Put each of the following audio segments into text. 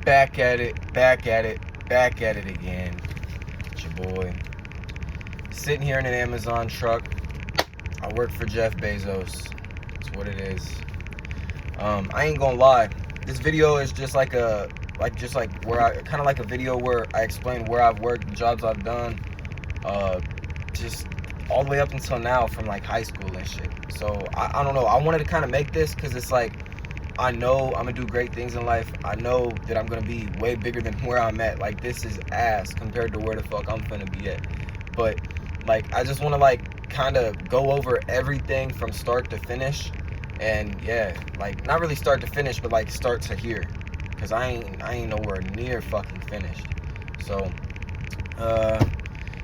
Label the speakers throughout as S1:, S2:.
S1: back at it again. It's your boy. Sitting here in an Amazon truck. I work for Jeff Bezos. That's what it is. I ain't gonna lie. This video is just like a video where I explain where I've worked, the jobs I've done, just all the way up until now from like high school and shit. So I don't know. I wanted to kind of make this because it's like, I know I'm gonna do great things in life. I know that I'm gonna be way bigger than where I'm at. Like, this is ass compared to where the fuck I'm finna be at. But like, I just want to like kind of go over everything from start to finish. And yeah, like not really start to finish, but like start to here, because I ain't nowhere near fucking finished. So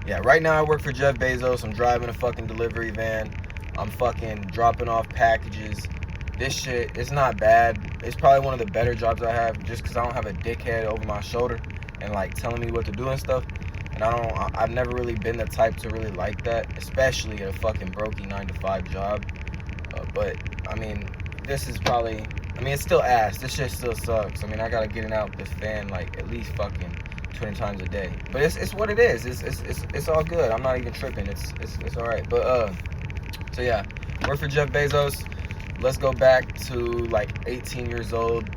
S1: yeah, right now I work for Jeff Bezos. I'm driving a fucking delivery van. I'm fucking dropping off packages. This shit, it's not bad. It's probably one of the better jobs I have, just because I don't have a dickhead over my shoulder and like telling me what to do and stuff. And I've never really been the type to really like that, especially at a fucking brokey 9-to-5 job. But I mean, this is probably, it's still ass. This shit still sucks. I gotta get it out this fan like at least fucking 20 times a day. But it's what it is. It's all good. I'm not even tripping. It's all right. But so yeah, work for Jeff Bezos. Let's go back to like 18 years old.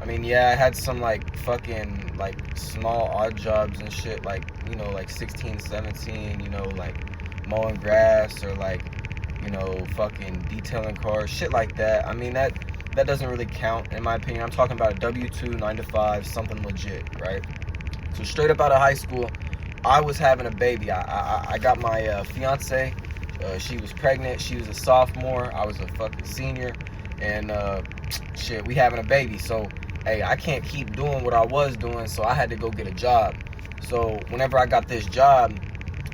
S1: Yeah, I had some like fucking like small odd jobs and shit, like, you know, like 16, 17, you know, like mowing grass or like, you know, fucking detailing cars, shit like that. That doesn't really count in my opinion. I'm talking about a W-2, 9-to-5, something legit, right? So straight up out of high school, I was having a baby. I got my fiance. She was pregnant. She was a sophomore. I was a fucking senior. And shit, we having a baby. So, hey, I can't keep doing what I was doing, so I had to go get a job. So whenever I got this job,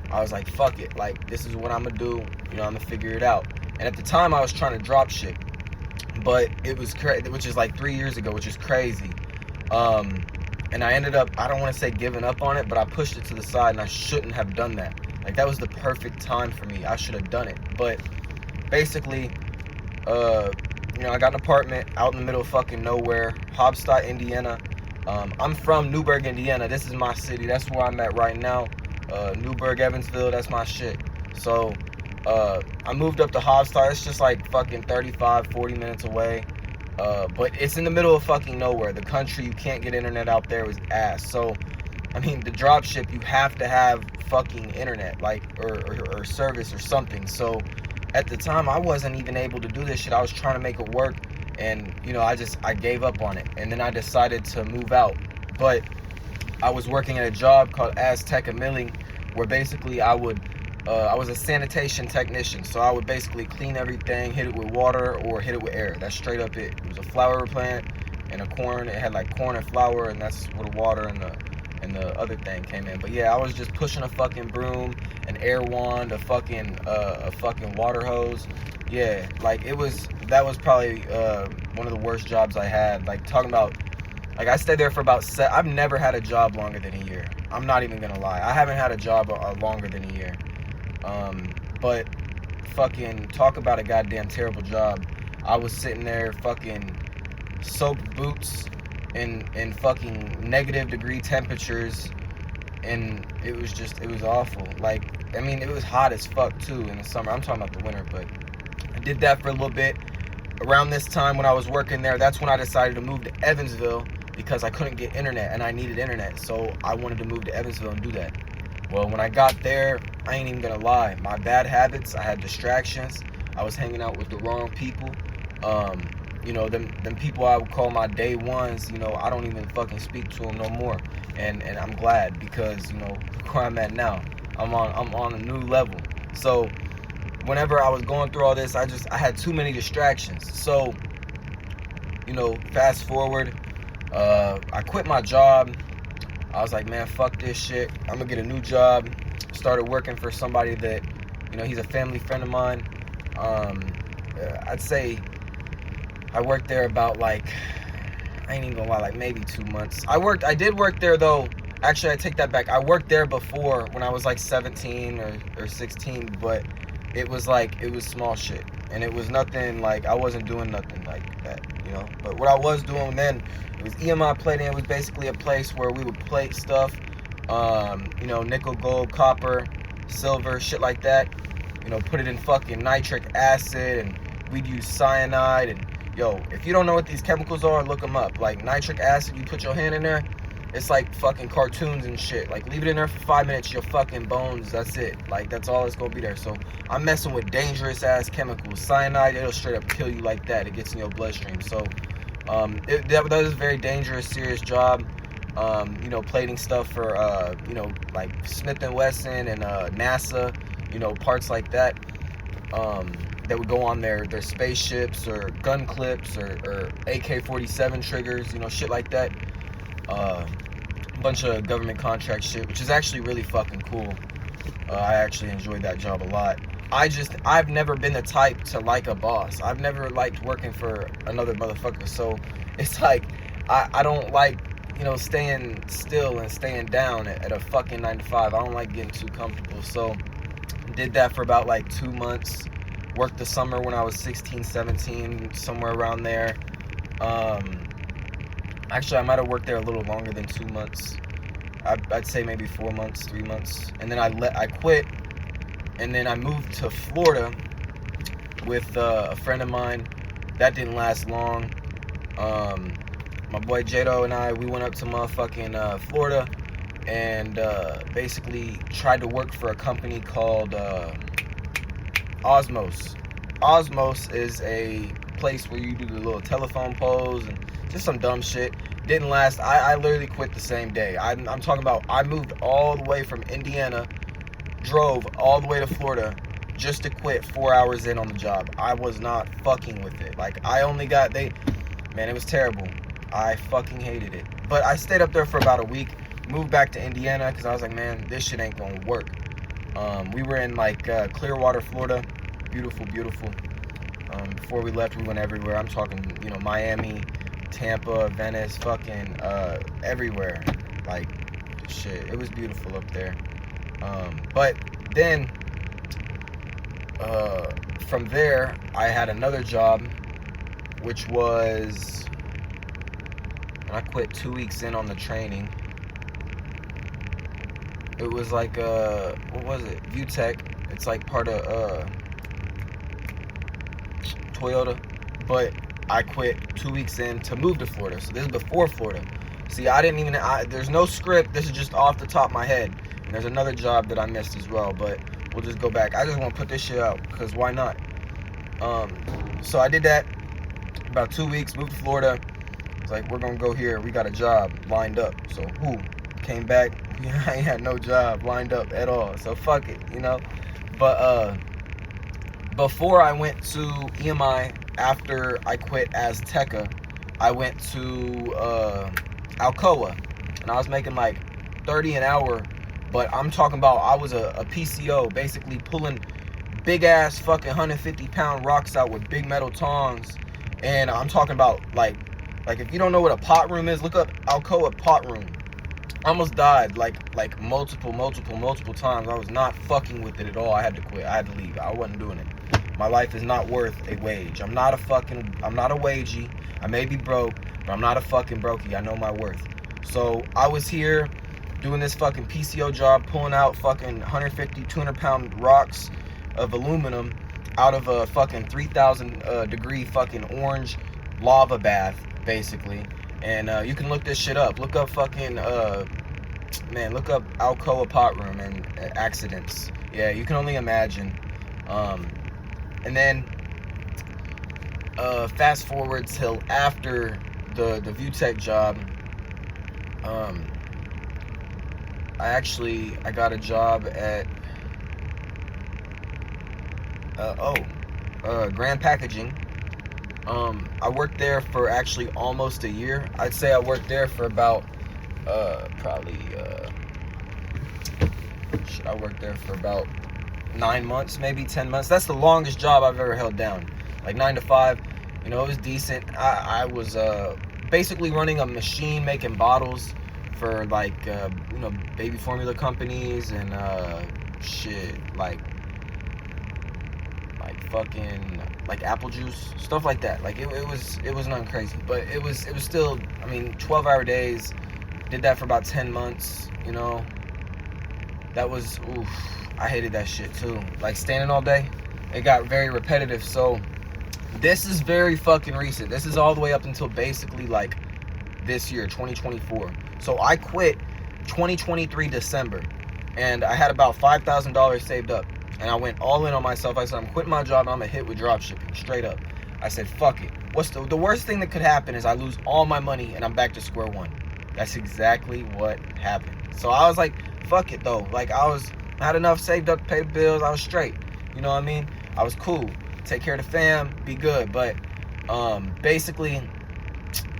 S1: I was like, fuck it. Like, this is what I'm going to do. You know, I'm going to figure it out. And at the time, I was trying to drop shit. But it was crazy, which is like 3 years ago, which is crazy. And I ended up, I don't want to say giving up on it, but I pushed it to the side, and I shouldn't have done that. Like, that was the perfect time for me. I should have done it. But basically, you know, I got an apartment out in the middle of fucking nowhere, Hobstadt, Indiana. I'm from Newburgh, Indiana. This is my city. That's where I'm at right now. Newburgh, Evansville, that's my shit. So, I moved up to Hobstadt. It's just like fucking 35, 40 minutes away. But it's in the middle of fucking nowhere. The country, you can't get internet out there, is ass. So, the drop ship, you have to have fucking internet, like, or service or something. So, at the time, I wasn't even able to do this shit. I was trying to make it work, and, you know, I gave up on it. And then I decided to move out. But I was working at a job called Azteca Milling, where basically I was a sanitation technician. So I would basically clean everything, hit it with water or hit it with air. That's straight up it. It was a flower plant and a corn. It had like corn and flour, and that's where the water and the other thing came in. But yeah, I was just pushing a fucking broom, an air wand, a fucking water hose. Yeah, like that was probably one of the worst jobs I had. Like, talking about, like, I stayed there for about I've never had a job longer than a year. I'm not even gonna lie. I haven't had a job longer than a year. But fucking talk about a goddamn terrible job. I was sitting there fucking soaked boots in fucking -degree temperatures, and it was awful. Like, it was hot as fuck too in the summer. I'm talking about the winter, but I did that for a little bit. Around this time when I was working there, that's when I decided to move to Evansville, because I couldn't get internet and I needed internet. So I wanted to move to Evansville and do that. Well, when I got there, I ain't even gonna lie. My bad habits, I had distractions. I was hanging out with the wrong people. You know, them people I would call my day ones, you know, I don't even fucking speak to them no more. And I'm glad, because, you know, where I'm at now, I'm on a new level. So whenever I was going through all this, I had too many distractions. So, you know, fast forward, I quit my job. I was like, man, fuck this shit. I'm gonna get a new job. Started working for somebody that, you know, he's a family friend of mine. I'd say I worked there about, like, I ain't even gonna lie, like maybe 2 months. I did work there though. Actually, I take that back. I worked there before when I was like 17 or 16, but it was small shit. And it was nothing, like, I wasn't doing nothing like that, you you know. But what I was doing then, it was EMI plating. It was basically a place where we would plate stuff, you know, nickel, gold, copper, silver, shit like that. You know, put it in fucking nitric acid, and we'd use cyanide. And yo, if you don't know what these chemicals are, look them up. Like nitric acid, you put your hand in there, it's like fucking cartoons and shit. Like, leave it in there for 5 minutes, your fucking bones, that's it. Like, that's all that's gonna be there. So I'm messing with dangerous ass chemicals. Cyanide, it'll straight up kill you like that. It gets in your bloodstream. So that was a very dangerous, serious job. You know, plating stuff for you know, like Smith and Wesson and NASA, you know, parts like that, that would go on their spaceships or gun clips or AK-47 triggers, you know, shit like that. A bunch of government contract shit, which is actually really fucking cool. I actually enjoyed that job a lot. I've never been the type to like a boss. I've never liked working for another motherfucker. So it's like, I don't like, you know, staying still and staying down at a fucking 9 to 5. I don't like getting too comfortable. So did that for about like 2 months. Worked the summer when I was 16, 17, somewhere around there. Actually, I might have worked there a little longer than 2 months. I'd say maybe 4 months, 3 months. And then I quit. And then I moved to Florida with a friend of mine. That didn't last long. My boy Jado and I, we went up to motherfucking Florida and basically tried to work for a company called Osmos. Osmos is a place where you do the little telephone poles and just some dumb shit. Didn't last. I literally quit the same day. I'm talking about, I moved all the way from Indiana, drove all the way to Florida just to quit 4 hours in on the job. I was not fucking with it. Like, I only got, man, it was terrible. I fucking hated it. But I stayed up there for about a week, moved back to Indiana because I was like, man, this shit ain't gonna work. We were in like Clearwater, Florida. Beautiful, beautiful. Before we left, we went everywhere. I'm talking, you know, Miami, Tampa, Venice, fucking everywhere. Like, shit, it was beautiful up there. But then from there, I had another job, which was, and I quit 2 weeks in on the training. It was like what was it? ViewTech. It's like part of Toyota, but I quit 2 weeks in to move to Florida. So this is before Florida. See, there's no script. This is just off the top of my head. And there's another job that I missed as well, but we'll just go back. I just want to put this shit out because why not? So I did that about 2 weeks, moved to Florida. It's like, we're gonna go here. We got a job lined up. So came back. I ain't had no job lined up at all. So fuck it, you know. But before I went to EMI, after I quit Azteca, I went to Alcoa, and I was making like 30 an hour. But I'm talking about, I was a PCO, basically pulling big ass fucking 150-pound rocks out with big metal tongs. And I'm talking about like if you don't know what a pot room is, look up Alcoa pot room. I almost died like multiple times. I was not fucking with it at all. I had to quit. I had to leave. I wasn't doing it. My life is not worth a wage. I'm not a wagey. I may be broke, but I'm not a fucking brokey. I know my worth. So I was here doing this fucking PCO job, pulling out fucking 150, 200-pound rocks of aluminum out of a fucking 3,000 degree fucking orange lava bath, basically. And you can look this shit up. Look up fucking, look up Alcoa pot room and accidents. Yeah, you can only imagine. And then fast forward till after the ViewTech job, I got a job at Grand Packaging. I worked there for actually almost a year. I'd say I worked there for about I worked there for about 9 months, maybe 10 months. That's the longest job I've ever held down. Like 9 to 5, you know, it was decent. I was basically running a machine making bottles for like you know, baby formula companies and shit, like fucking like apple juice, stuff like that. Like it was nothing crazy, but it was still, I mean, 12-hour days. Did that for about 10 months, you know. That was, oof, I hated that shit too. Like standing all day, it got very repetitive. So this is very fucking recent. This is all the way up until basically like this year, 2024. So I quit 2023 December, and I had about $5,000 saved up, and I went all in on myself. I said, I'm quitting my job and I'm gonna hit with drop shipping, straight up. I said, fuck it. What's the worst thing that could happen is I lose all my money and I'm back to square one. That's exactly what happened. So I was like, fuck it though. Like I had enough saved up to pay the bills. I was straight. You know what I mean? I was cool. Take care of the fam, be good. But basically,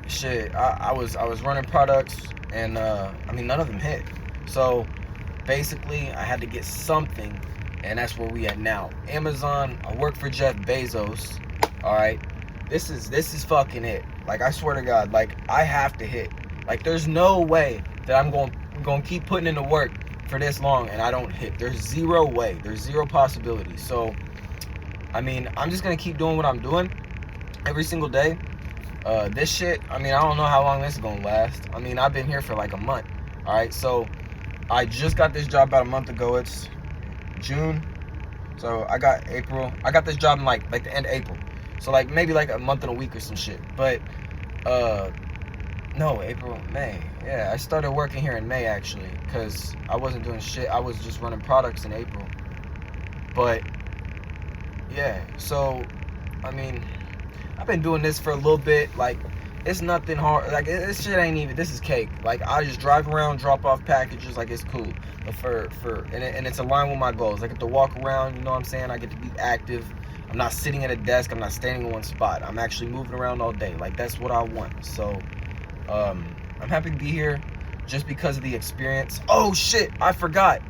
S1: shit, I was running products, and I mean, none of them hit. So basically I had to get something, and that's where we at now. Amazon. I work for Jeff Bezos. All right, this is fucking it. Like I swear to God, like I have to hit. Like there's no way that I'm going to keep putting in the work for this long and I don't hit. There's zero way. There's zero possibility. So I mean, I'm just gonna keep doing what I'm doing every single day. This shit, I mean, I don't know how long this is gonna last. I mean, I've been here for like a month. All right, so I just got this job about a month ago. It's June, so I got this job in like the end of April. So like maybe like a month and a week or some shit. But no, April, May. Yeah, I started working here in May actually, because I wasn't doing shit. I was just running products in April. But yeah, so I mean, I've been doing this for a little bit. Like it's nothing hard. Like this shit ain't even, this is cake. Like I just drive around, drop off packages. Like it's cool. But and it's aligned with my goals. I get to walk around, you know what I'm saying? I get to be active. I'm not sitting at a desk. I'm not standing in one spot. I'm actually moving around all day. Like that's what I want. So I'm happy to be here just because of the experience. Oh shit, I forgot.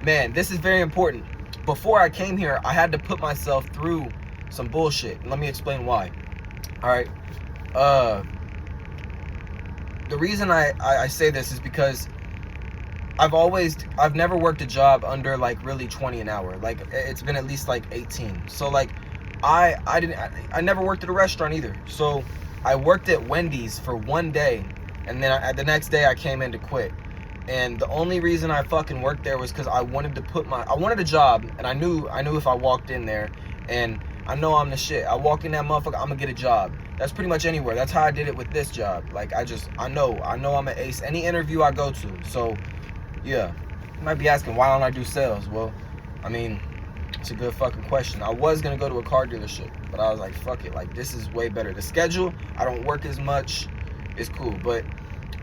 S1: Man, this is very important. Before I came here, I had to put myself through some bullshit. And let me explain why. All right. The reason I say this is because I've never worked a job under like really 20 an hour. Like it's been at least like 18. So like I never worked at a restaurant either. So I worked at Wendy's for one day, and then the next day I came in to quit. And the only reason I fucking worked there was because I wanted a job, and I knew if I walked in there, and I know I'm the shit. I walk in that motherfucker, I'm gonna get a job. That's pretty much anywhere. That's how I did it with this job. Like I know I'm an ace. Any interview I go to. So yeah, you might be asking, why don't I do sales? Well, I mean, it's a good fucking question. I was gonna go to a car dealership, but I was like, fuck it. Like this is way better. The schedule, I don't work as much. It's cool, but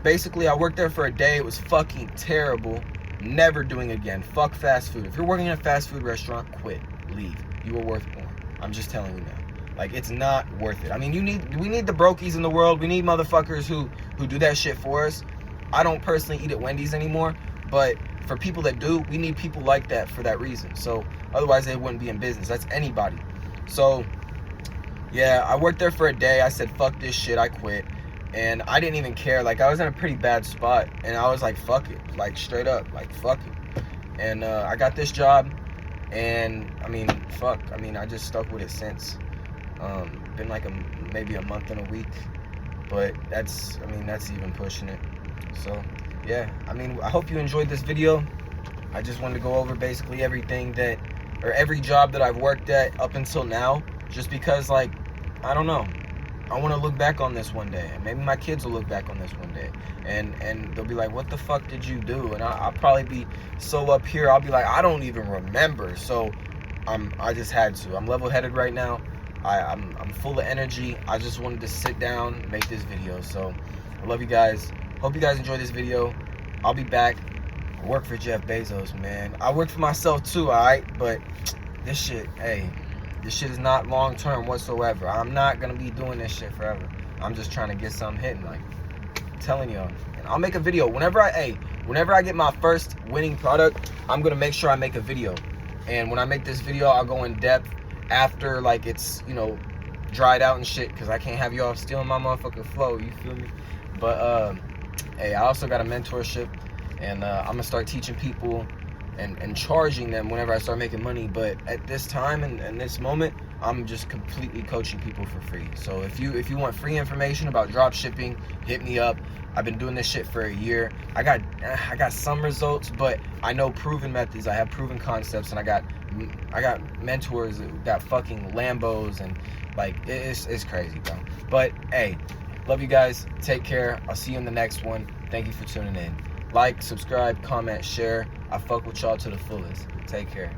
S1: basically, I worked there for a day. It was fucking terrible. Never doing it again. Fuck fast food. If you're working in a fast food restaurant, quit. Leave. You are worth more. I'm just telling you now. Like, it's not worth it. I mean, we need the brokies in the world. We need motherfuckers who do that shit for us. I don't personally eat at Wendy's anymore, but for people that do, we need people like that for that reason. So, otherwise, they wouldn't be in business. That's anybody. So, yeah, I worked there for a day. I said, fuck this shit. I quit. And I didn't even care. Like, I was in a pretty bad spot. And I was like, fuck it. Like, straight up. Like, fuck it. And I got this job. And, I mean, fuck. I mean, I just stuck with it since. Been like maybe a month and a week. But that's even pushing it. So, yeah. I mean, I hope you enjoyed this video. I just wanted to go over basically everything every job that I've worked at up until now. Just because, like, I don't know. I want to look back on this one day, and maybe my kids will look back on this one day, and they'll be like, what the fuck did you do? And I'll probably be so up here, I'll be like, I don't even remember. So I just had to. I'm level-headed right now. I'm full of energy. I just wanted to sit down and make this video. So I love you guys. Hope you guys enjoyed this video. I'll be back. I work for Jeff Bezos, man. I work for myself too, alright? But this shit, hey, this shit is not long-term whatsoever. I'm not going to be doing this shit forever. I'm just trying to get something hitting, like, I'm telling y'all. And I'll make a video. Whenever I get my first winning product, I'm going to make sure I make a video. And when I make this video, I'll go in depth after, like, it's, you know, dried out and shit. Because I can't have y'all stealing my motherfucking flow. You feel me? But, hey, I also got a mentorship. And I'm going to start teaching people and charging them whenever I start making money. But at this time and this moment, I'm just completely coaching people for free. So if you want free information about drop shipping, hit me up. I've been doing this shit for a year. I got some results, but I know proven methods. I have proven concepts, and I got mentors that got fucking Lambos, and like it's crazy, bro. But hey, love you guys. Take care. I'll see you in the next one. Thank you for tuning in. Like, subscribe, comment, share. I fuck with y'all to the fullest. Take care.